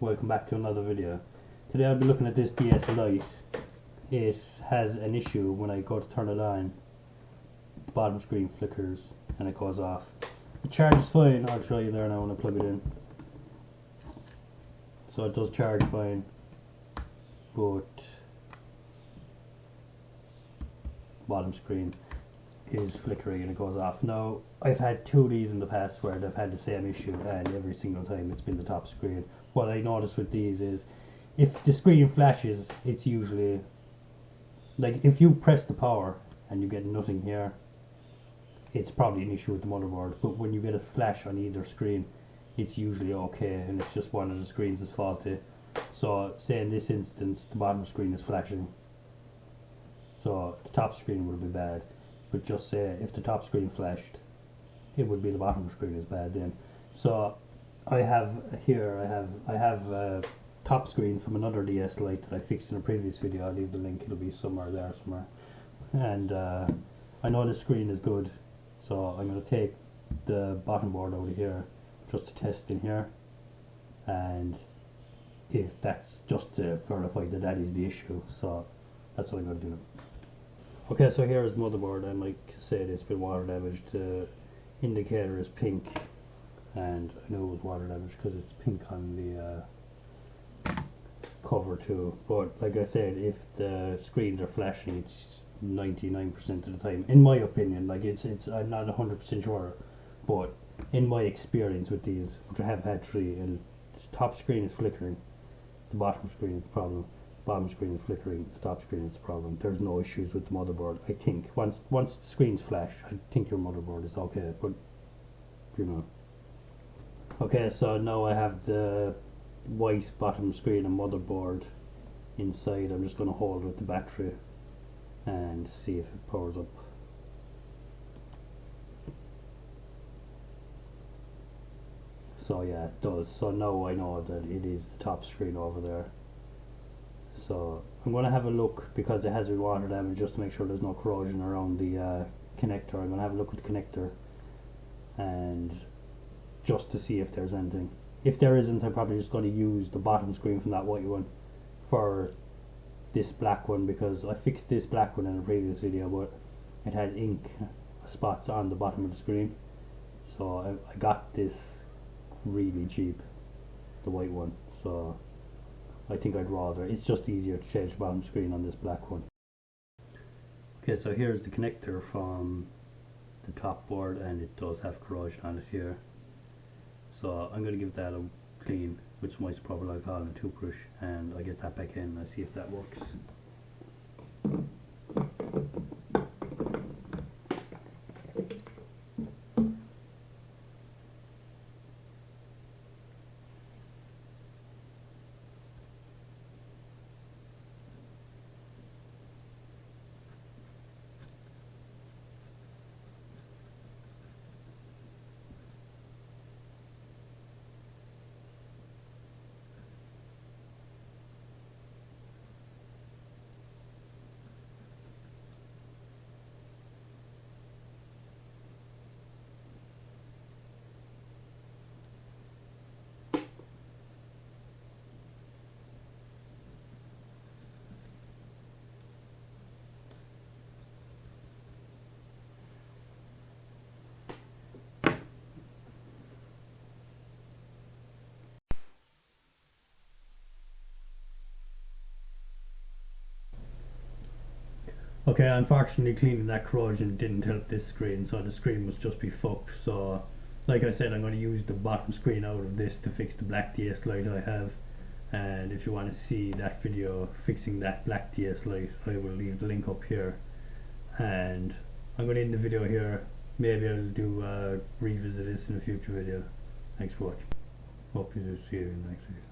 welcome back to another video. Today I'll be looking at this DS Lite. It has an issue when I go to turn it on. The bottom screen flickers and it goes off. The charge is fine, I'll show you there now when I plug it in. So it does charge fine, but the bottom screen is flickering and it goes off. Now, I've had two of these in the past where they've had the same issue, and every single time it's been the top screen. What I notice with these is if the screen flashes, it's usually like if you press the power and you get nothing here, it's probably an issue with the motherboard. But when you get a flash on either screen, it's usually okay, and it's just one of the screens is faulty. So say in this instance the bottom screen is flashing, so the top screen would be bad. But just say if the top screen flashed, it would be the bottom screen is bad then. So I have here, I have a top screen from another DS Lite that I fixed in a previous video. I'll leave the link, it'll be somewhere there somewhere. And I know the screen is good, so I'm going to take the bottom board out of here just to test in here, and if that's just to verify that that is the issue. So that's what I'm going to do. Okay, so here is the motherboard, and like I said, it's been water damaged. The indicator is pink, and I know it was water damaged because it's pink on the cover too. But like I said, if the screens are flashing, it's 99% of the time, in my opinion. Like it's I'm not 100% sure, but in my experience with these, which I have had three, and the top screen is flickering, the bottom screen is the problem. Bottom screen is flickering, the top screen is the problem. There's no issues with the motherboard. I think once the screens flash, I think your motherboard is okay, but you know. Okay, so now I have the white bottom screen and motherboard inside. I'm just going to hold with the battery and see if it powers up. So yeah, it does. So now I know that it is the top screen over there. So I'm going to have a look, because it has been water damage, just to make sure there's no corrosion around the connector. I'm going to have a look at the connector and just to see if there's anything. If there isn't, I'm probably just going to use the bottom screen from that white one for this black one, because I fixed this black one in a previous video, but it had ink spots on the bottom of the screen. So I got this really cheap, the white one. So I think I'd rather, it's just easier to change the bottom screen on this black one. Okay, so here's the connector from the top board, and it does have corrosion on it here. So I'm going to give that a clean with some isopropyl alcohol and a toothbrush, and I'll get that back in and see if that works. Okay, unfortunately cleaning that corrosion didn't help this screen, so the screen must just be fucked. So like I said, I'm going to use the bottom screen out of this to fix the black DS Lite I have. And if you want to see that video fixing that black DS Lite, I will leave the link up here. And I'm going to end the video here. Maybe I'll do revisit this in a future video. Thanks for watching. Hope you see you in the next video.